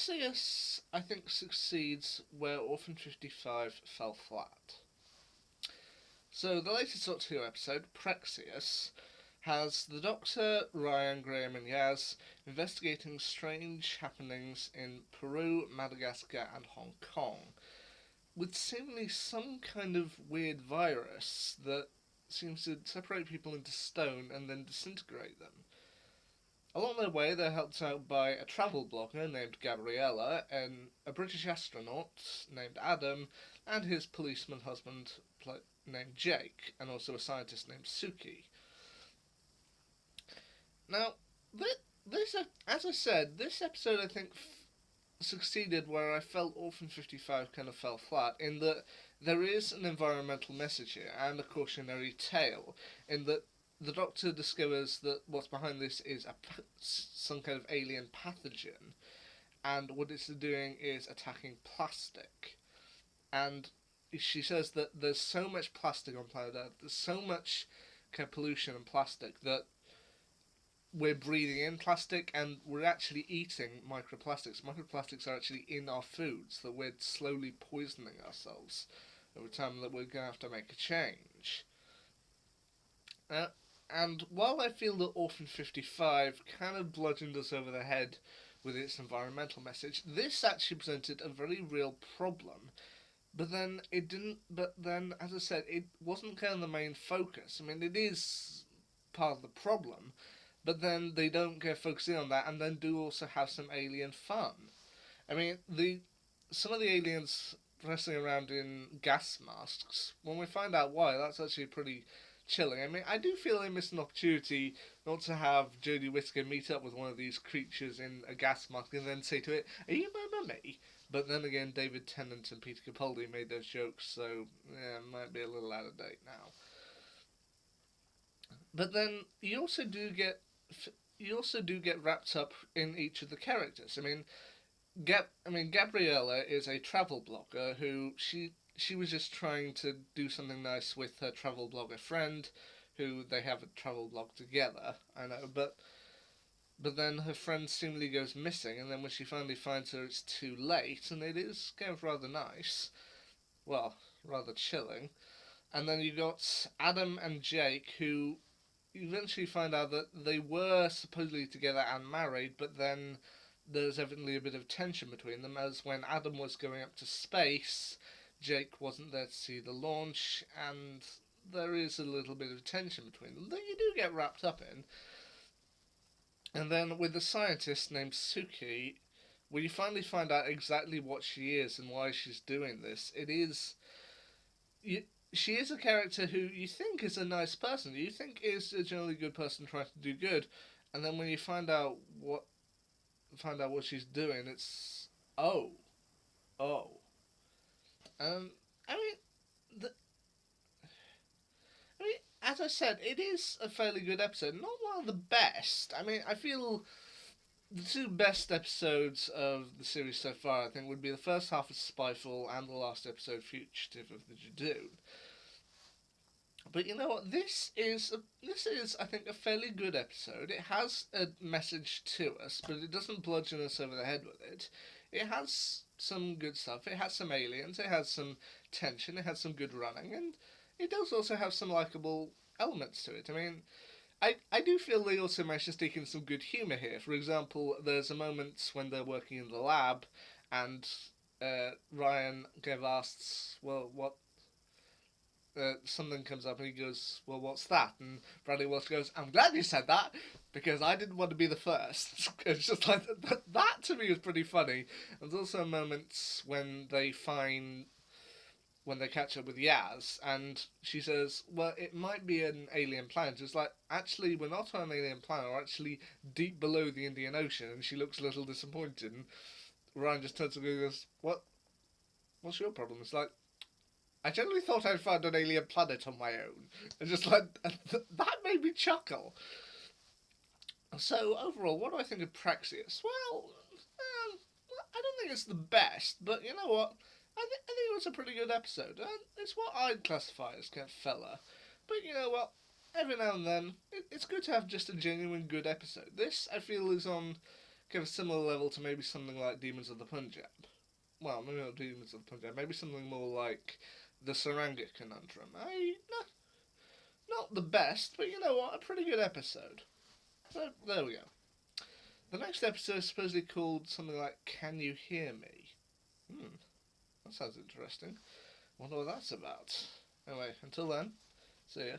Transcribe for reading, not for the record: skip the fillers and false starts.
Praxeus, I think, succeeds where Orphan 55 fell flat. So, the latest Doctor Who episode, Praxeus, has the Doctor, Ryan, Graham, and Yaz investigating strange happenings in Peru, Madagascar, and Hong Kong, with seemingly some kind of weird virus that seems to separate people into stone and then disintegrate them. Along their way, they're helped out by a travel blogger named Gabriella, and a British astronaut named Adam, and his policeman husband named Jake, and also a scientist named Suki. Now, this, as I said, this episode I think succeeded where I felt Orphan 55 kind of fell flat, in that there is an environmental message here and a cautionary tale, in that the Doctor discovers that what's behind this is some kind of alien pathogen, and what it's doing is attacking plastic. And she says that there's so much plastic on planet Earth, there's so much kind of pollution and plastic that we're breathing in plastic and we're actually eating microplastics. Microplastics are actually in our foods, that we're slowly poisoning ourselves over time, that we're going to have to make a change. And while I feel that Orphan 55 kind of bludgeoned us over the head with its environmental message, this actually presented a very real problem. But then it didn't. But then, as I said, it wasn't kind of the main focus. I mean, it is part of the problem, but then they don't go focusing on that, and then do also have some alien fun. I mean, some of the aliens wrestling around in gas masks. When we find out why, that's actually pretty chilling. I mean, I do feel they missed an opportunity not to have Jodie Whittaker meet up with one of these creatures in a gas mask and then say to it, "Are you my mummy?" But then again, David Tennant and Peter Capaldi made those jokes, so yeah, it might be a little out of date now. But then you also do get wrapped up in each of the characters. I mean, Gabriella is a travel blogger who she was just trying to do something nice with her travel blogger friend, who they have a travel blog together. I know, but then her friend seemingly goes missing, and then when she finally finds her, it's too late, and it is kind of rather nice. Well, rather chilling. And then you got Adam and Jake, who you eventually find out that they were supposedly together and married, but then there's evidently a bit of tension between them, as when Adam was going up to space, Jake wasn't there to see the launch, and there is a little bit of tension between them that you do get wrapped up in. And then with the scientist named Suki, when you finally find out exactly what she is and why she's doing this, it is. She is a character who you think is a nice person, you think is a generally good person trying to do good, and then when you find out what she's doing, it's oh, oh. Um, I mean, as I said, it is a fairly good episode. Not one of the best. I mean, I feel the two best episodes of the series so far, I think, would be the first half of Spyfall and the last episode, Fugitive of the Jadoon. But you know what? This is I think a fairly good episode. It has a message to us, but it doesn't bludgeon us over the head with it. It has some good stuff. It has some aliens. It has some tension. It has some good running, and it does also have some likable elements to it. I mean, I do feel they also managed to stick in some good humour here. For example, there's a moment when they're working in the lab, and Ryan kind of asks, "Well, what?" Something comes up and he goes, "Well, what's that?" And Bradley Walsh goes, "I'm glad you said that because I didn't want to be the first." It's just like that to me is pretty funny. And there's also moments when they catch up with Yaz, and she says, "Well, it might be an alien planet." It's like, actually, we're not on an alien planet. We're actually deep below the Indian Ocean, and she looks a little disappointed. And Ryan just turns to her and goes, "What? What's your problem?" It's like, I generally thought I'd found an alien planet on my own. And just like, that made me chuckle. So, overall, what do I think of Praxeus? Well, I don't think it's the best, but you know what? I think it was a pretty good episode. It's what I'd classify as kind of fella. But you know what? Every now and then, it's good to have just a genuine good episode. This, I feel, is on give a similar level to maybe something like Demons of the Punjab. Well, maybe not Demons of the Punjab. Maybe something more like the Saranga Conundrum. Not the best, but you know what? A pretty good episode. So there we go. The next episode is supposedly called something like "Can You Hear Me?" That sounds interesting. Wonder what that's about. Anyway, until then, see ya.